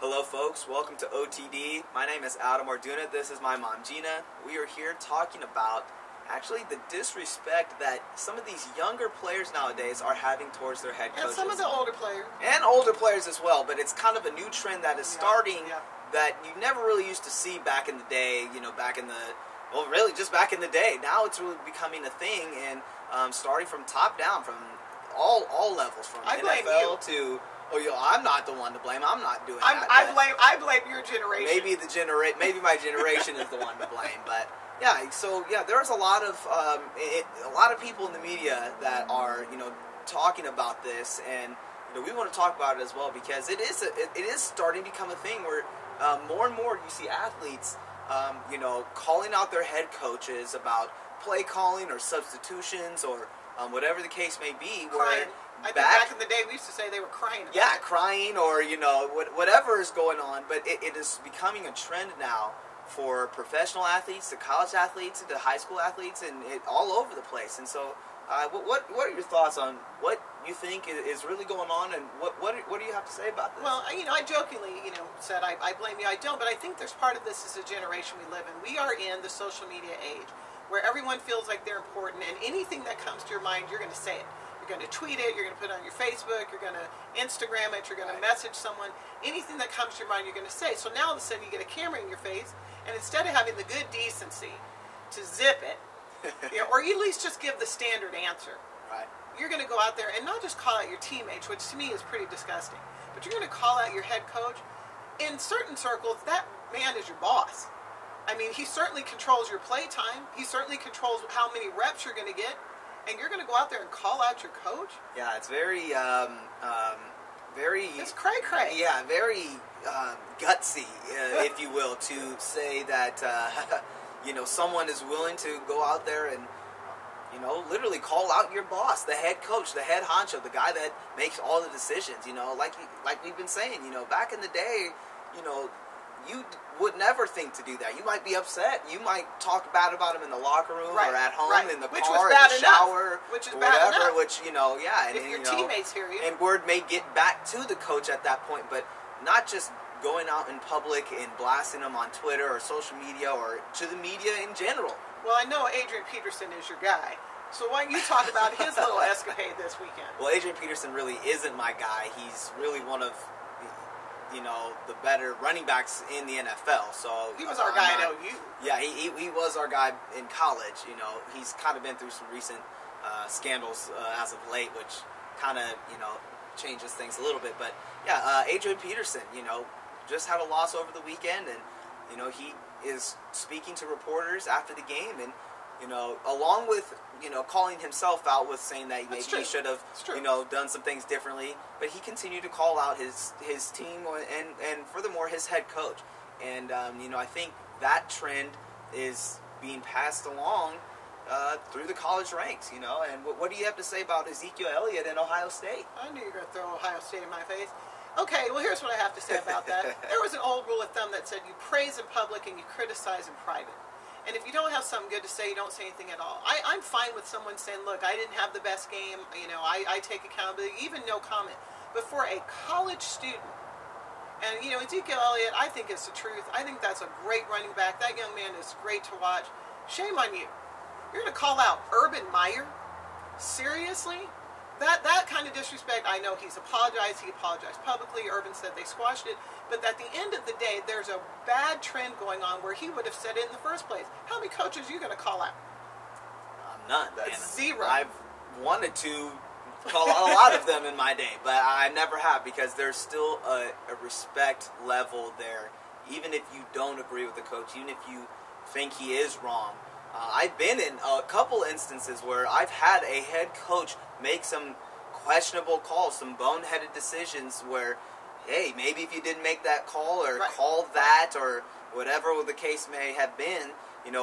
Hello folks, welcome to OTD. My name is Adam Orduna, this is my mom Gina. We are here talking about actually the disrespect that some of these younger players nowadays are having towards their head coaches. And some of the older players. And older players as well, but it's kind of a new trend that is starting that you never really used to see back in the day, really just back in the day. Now it's really becoming a thing and starting from top down, from all levels, from NFL to... I'm not the one to blame. I'm not doing that. I blame your generation. Maybe my generation is the one to blame. But there's a lot of people in the media that are talking about this, and we want to talk about it as well because it is starting to become a thing where more and more you see athletes calling out their head coaches about play calling or substitutions or whatever the case may be. Crying. I think back in the day we used to say they were crying about it. Crying or whatever is going on, but it is becoming a trend now for professional athletes, to college athletes, to high school athletes, and all over the place. And so, what are your thoughts on what you think is really going on, and what do you have to say about this? Well, I jokingly said I blame you. I don't, but I think there's part of this is the generation we live in. We are in the social media age where everyone feels like they're important, and anything that comes to your mind, you're going to say it. You're going to tweet it, you're going to put it on your Facebook, you're going to Instagram it, you're going to message someone. Anything that comes to your mind, you're going to say. So now all of a sudden you get a camera in your face, and instead of having the good decency to zip it, or at least just give the standard answer, you're going to go out there and not just call out your teammates, which to me is pretty disgusting, but you're going to call out your head coach. In certain circles, that man is your boss. I mean, he certainly controls your play time. He certainly controls how many reps you're going to get. And you're going to go out there and call out your coach? Yeah, it's very, It's cray-cray. Yeah, very gutsy, if you will, to say that, someone is willing to go out there and, literally call out your boss, the head coach, the head honcho, the guy that makes all the decisions. Like we've been saying, back in the day, you would never think to do that. You might be upset. You might talk bad about him in the locker room or at home, in the car, in the shower, which is or bad whatever. enough. Which and if your teammates hear you, and word may get back to the coach at that point, but not just going out in public and blasting them on Twitter or social media or to the media in general. Well, I know Adrian Peterson is your guy. So why don't you talk about his little escapade this weekend? Well, Adrian Peterson really isn't my guy. He's really one of the better running backs in the NFL. So he was our guy at OU. Yeah, he was our guy in college. He's kind of been through some recent scandals as of late, which kind of changes things a little bit. But yeah, Adrian Peterson, just had a loss over the weekend, and he is speaking to reporters after the game, and along with calling himself out with saying that maybe he should have done some things differently, but he continued to call out his team and furthermore his head coach, and I think that trend is being passed along through the college ranks, and what do you have to say about Ezekiel Elliott and Ohio State? I knew you were going to throw Ohio State in my face. Okay, well here's what I have to say about that. There was an old rule of thumb that said you praise in public and you criticize in private. And if you don't have something good to say, you don't say anything at all. I'm fine with someone saying, look, I didn't have the best game. I take accountability, even no comment. But for a college student, and, Ezekiel Elliott, I think it's the truth. I think that's a great running back. That young man is great to watch. Shame on you. You're going to call out Urban Meyer? Seriously? That kind of disrespect, I know he's apologized. He apologized publicly. Urban said they squashed it. But at the end of the day, there's a bad trend going on where he would have said it in the first place. How many coaches are you going to call out? None. That's zero. I've wanted to call out a lot of them in my day, but I never have, because there's still a respect level there. Even if you don't agree with the coach, even if you think he is wrong. I've been in a couple instances where I've had a head coach make some questionable calls, some boneheaded decisions where, hey, maybe if you didn't make that call or call that or whatever the case may have been,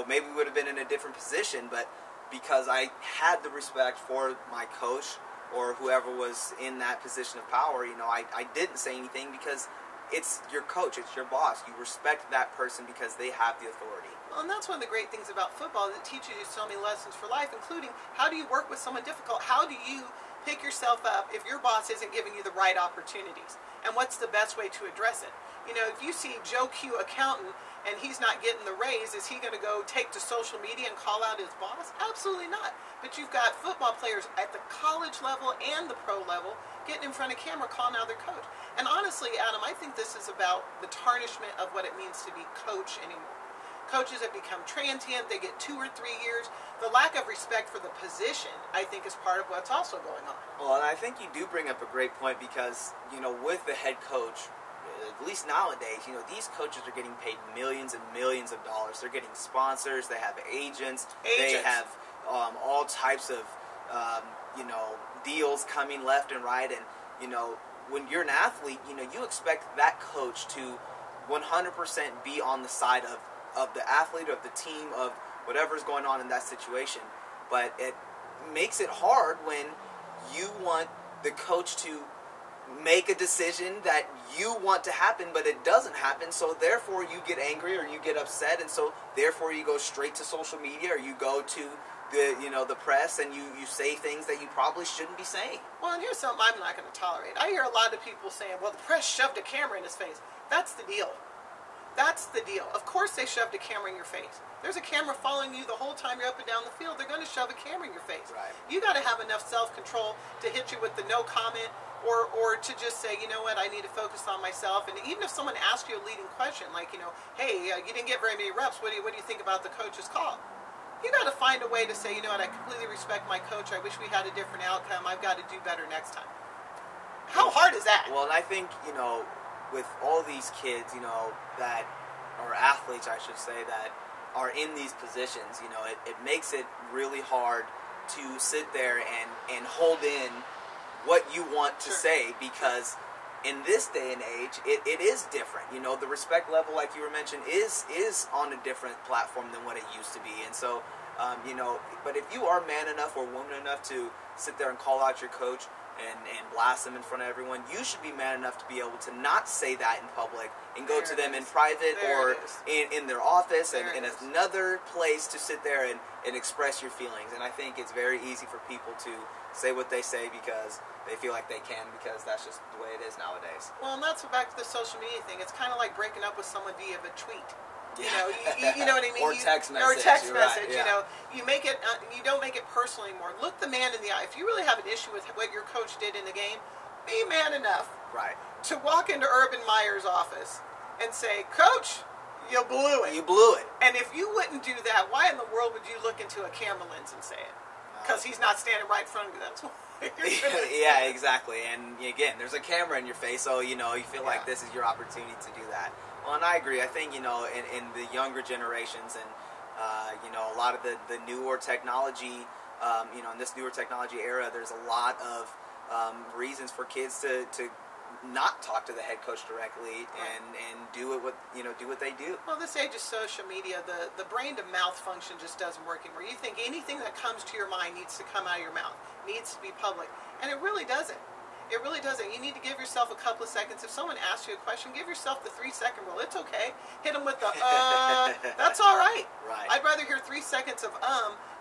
maybe we would have been in a different position. But because I had the respect for my coach or whoever was in that position of power, I didn't say anything because it's your coach, it's your boss. You respect that person because they have the authority. Well, and that's one of the great things about football, that teaches you so many lessons for life, including how do you work with someone difficult? How do you pick yourself up if your boss isn't giving you the right opportunities? and what's the best way to address it. You know, if you see Joe Q, accountant, and he's not getting the raise, is he going to go take to social media and call out his boss? Absolutely not. But you've got football players at the college level and the pro level getting in front of camera calling out their coach. And honestly, Adam, I think this is about the tarnishment of what it means to be coach anymore. Coaches have become transient. They get 2 or 3 years. The lack of respect for the position, I think, is part of what's also going on. Well, and I think you do bring up a great point because, you know, with the head coach, at least nowadays, you know, these coaches are getting paid millions and millions of dollars. They're getting sponsors. They have agents. They have all types of, you know, deals coming left and right. And, you know, when you're an athlete, you know, you expect that coach to 100% be on the side of the athlete, of the team, of whatever's going on in that situation. But it makes it hard when you want the coach to make a decision that you want to happen, but it doesn't happen, so therefore you get angry or you get upset, and so therefore you go straight to social media or you go to the, you know, the press, and you say things that you probably shouldn't be saying. Well, and here's something I'm not going to tolerate. I hear a lot of people saying, well, the press shoved a camera in his face. That's the deal. That's the deal. Of course they shoved a camera in your face. There's a camera following you the whole time you're up and down the field. They're going to shove a camera in your face. Right. You got to have enough self-control to hit you with the no comment, or to just say, you know what, I need to focus on myself. And even if someone asks you a leading question, like, you know, hey, you didn't get very many reps. What do you think about the coach's call? You got to find a way to say, you know what, I completely respect my coach. I wish we had a different outcome. I've got to do better next time. How hard is that? Well, and I think, you know, with all these kids, you know, that or athletes, I should say, that are in these positions, you know, it makes it really hard to sit there and hold in what you want to say, because in this day and age, it is different. You know, the respect level, like you were mentioned, is on a different platform than what it used to be. And so, you know, but if you are man enough or woman enough to sit there and call out your coach and blast them in front of everyone, you should be man enough to be able to not say that in public and go to them in private or in their office and in another place to sit there and express your feelings. And I think it's very easy for people to say what they say because they feel like they can, because that's just the way it is nowadays. Well, and that's back to the social media thing. It's kind of like breaking up with someone via a tweet. You know, you know what I mean? Or text message. Or text message, right, yeah. You know. You make it, you don't make it personal anymore. Look the man in the eye. If you really have an issue with what your coach did in the game, be man enough to walk into Urban Meyer's office and say, Coach, you blew it. You blew it. And if you wouldn't do that, why in the world would you look into a camera lens and say it? Because he's not standing right in front of you. That's why. Yeah, exactly. And again, there's a camera in your face, so you know you feel like this is your opportunity to do that. Well, and I agree. I think, you know, in the younger generations and you know, a lot of the newer technology, you know, in this newer technology era, there's a lot of reasons for kids to not talk to the head coach directly and do it do what they do. Well, this age of social media, the brain to mouth function just doesn't work anymore. You think anything that comes to your mind needs to come out of your mouth, needs to be public, and it really doesn't. It really doesn't. You need to give yourself a couple of seconds. If someone asks you a question, give yourself the 3-second rule. It's okay. Hit them with the that's all right. I'd rather hear 3 seconds of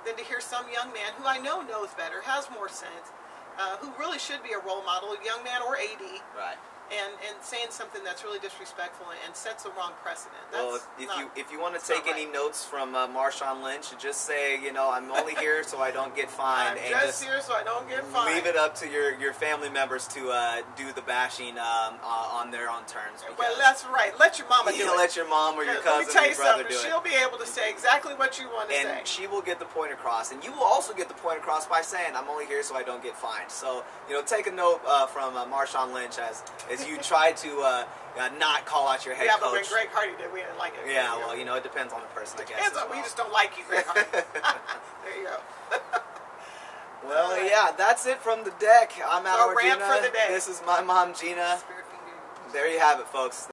than to hear some young man who I know knows better, has more sense, who really should be a role model, a young man or AD, and saying something that's really disrespectful and sets the wrong precedent. That's if you want to take any notes from Marshawn Lynch, just say, you know, I'm only here so I don't get fined. I'm just here so I don't get fined. Leave it up to your family members to do the bashing on their own terms. Well, that's right. Let your mama do it. Let your mom or your cousin or your brother do it. She'll be able to say exactly what you want to say. And she will get the point across. And you will also get the point across by saying, I'm only here so I don't get fined. So, you know, take a note from Marshawn Lynch as you try to not call out your head coach. Yeah, but when Greg Hardy did, we didn't like it. Yeah, well, you know, it depends on the person, I guess. We just don't like you, Greg Hardy. There you go. Well, yeah, that's it from the deck. I'm Adam rant for the day. This is my mom, Gina. There you have it, folks.